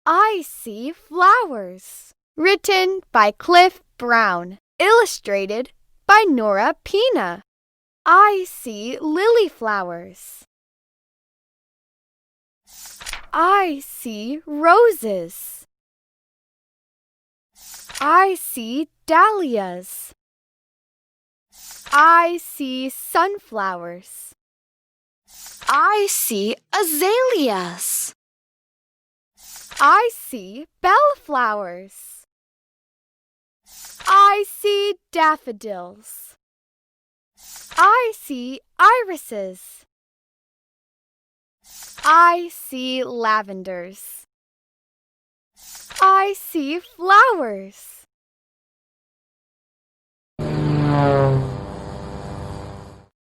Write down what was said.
I see flowers. Written by Cliff Brown. Illustrated by Nora Pina. I see lily flowers. I see roses. I see dahlias. I see sunflowers. I see azaleas. I see bellflowers. I see daffodils. I see irises. I see lavenders. I see flowers.